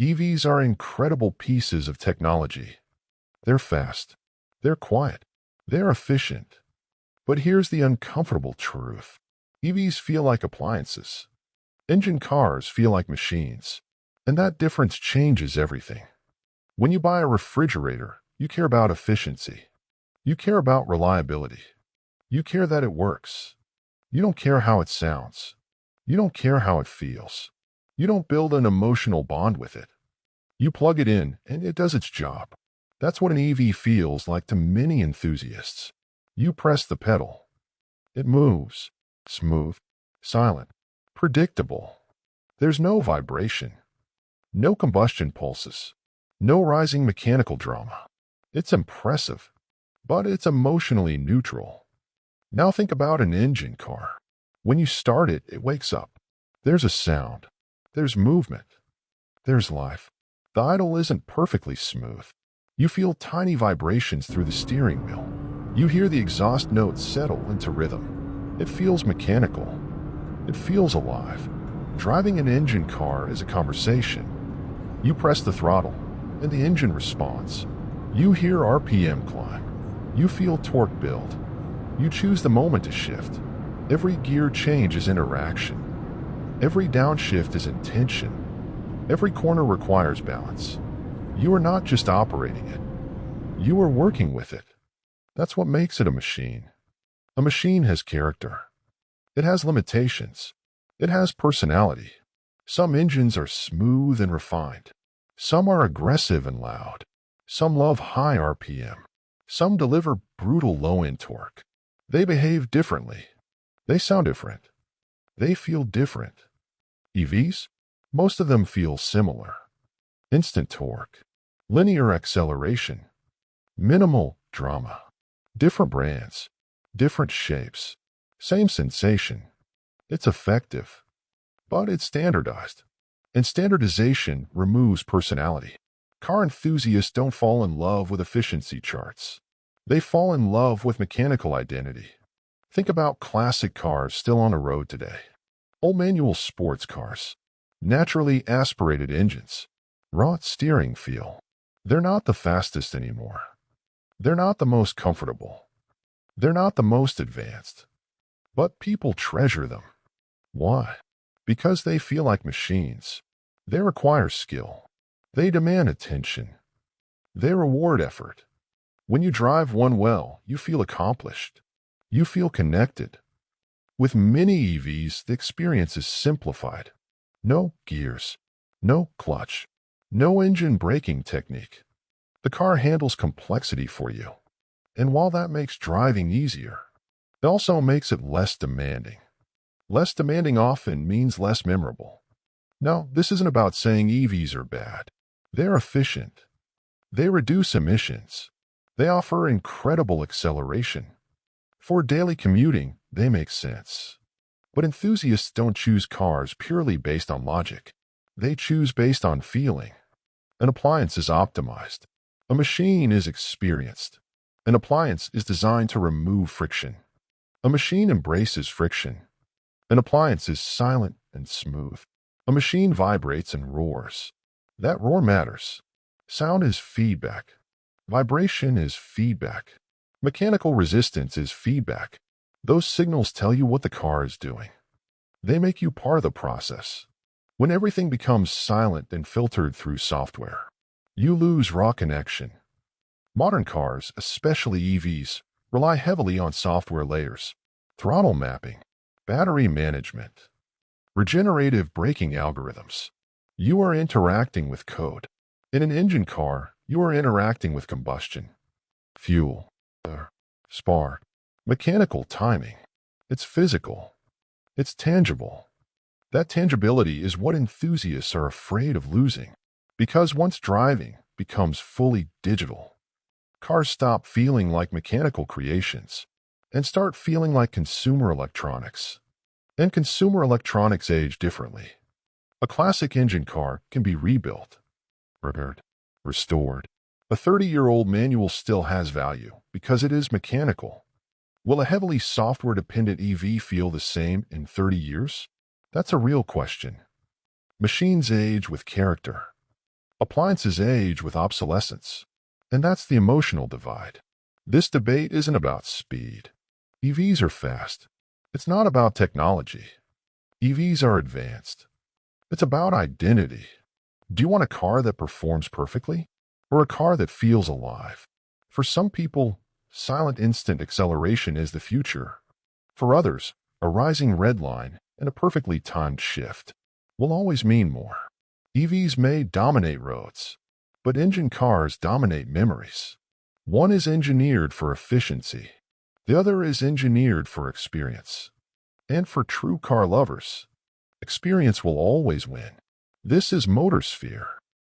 EVs are incredible pieces of technology. They're fast. They're quiet. They're efficient. But here's the uncomfortable truth. EVs feel like appliances. Engine cars feel like machines. And that difference changes everything. When you buy a refrigerator, you care about efficiency. You care about reliability. You care that it works. You don't care how it sounds. You don't care how it feels. You don't build an emotional bond with it. You plug it in, and it does its job. That's what an EV feels like to many enthusiasts. You press the pedal. It moves. Smooth. Silent. Predictable. There's no vibration. No combustion pulses. No rising mechanical drama. It's impressive, but it's emotionally neutral. Now think about an engine car. When you start it, it wakes up. There's a sound. There's movement. There's life. The idle isn't perfectly smooth. You feel tiny vibrations through the steering wheel. You hear the exhaust notes settle into rhythm. It feels mechanical. It feels alive. Driving an engine car is a conversation. You press the throttle, and the engine responds. You hear RPM climb. You feel torque build. You choose the moment to shift. Every gear change is interaction. Every downshift is intention. Every corner requires balance. You are not just operating it. You are working with it. That's what makes it a machine. A machine has character. It has limitations. It has personality. Some engines are smooth and refined. Some are aggressive and loud. Some love high RPM. Some deliver brutal low-end torque. They behave differently. They sound different. They feel different. EVs? Most of them feel similar. Instant torque. Linear acceleration. Minimal drama. Different brands. Different shapes. Same sensation. It's effective. But it's standardized. And standardization removes personality. Car enthusiasts don't fall in love with efficiency charts. They fall in love with mechanical identity. Think about classic cars still on the road today. Old manual sports cars. Naturally aspirated engines. Raw steering feel. They're not the fastest anymore. They're not the most comfortable. They're not the most advanced. But people treasure them. Why? Because they feel like machines. They require skill. They demand attention. They reward effort. When you drive one well, you feel accomplished. You feel connected. With many EVs, the experience is simplified. No gears. No clutch. No engine braking technique. The car handles complexity for you. And while that makes driving easier, it also makes it less demanding. Less demanding often means less memorable. No, this isn't about saying EVs are bad. They're efficient. They reduce emissions. They offer incredible acceleration. For daily commuting, they make sense. But enthusiasts don't choose cars purely based on logic. They choose based on feeling. An appliance is optimized. A machine is experienced. An appliance is designed to remove friction. A machine embraces friction. An appliance is silent and smooth. A machine vibrates and roars. That roar matters. Sound is feedback. Vibration is feedback. Mechanical resistance is feedback. Those signals tell you what the car is doing. They make you part of the process. When everything becomes silent and filtered through software, you lose raw connection. Modern cars, especially EVs, rely heavily on software layers, throttle mapping, battery management, regenerative braking algorithms. You are interacting with code. In an engine car, you are interacting with combustion, fuel, spark, mechanical timing. It's physical. It's tangible. That tangibility is what enthusiasts are afraid of losing, because once driving becomes fully digital, cars stop feeling like mechanical creations and start feeling like consumer electronics. And consumer electronics age differently. A classic engine car can be rebuilt, repaired, restored. A 30-year-old manual still has value because it is mechanical. Will a heavily software-dependent EV feel the same in 30 years? That's a real question. Machines age with character. Appliances age with obsolescence, and that's the emotional divide. This debate isn't about speed. EVs are fast. It's not about technology. EVs are advanced. It's about identity. Do you want a car that performs perfectly, or a car that feels alive? For some people, silent instant acceleration is the future. For others, a rising red line and a perfectly timed shift will always mean more. EVs may dominate roads, but engine cars dominate memories. One is engineered for efficiency. The other is engineered for experience. And for true car lovers, experience will always win. This is Motorsphere.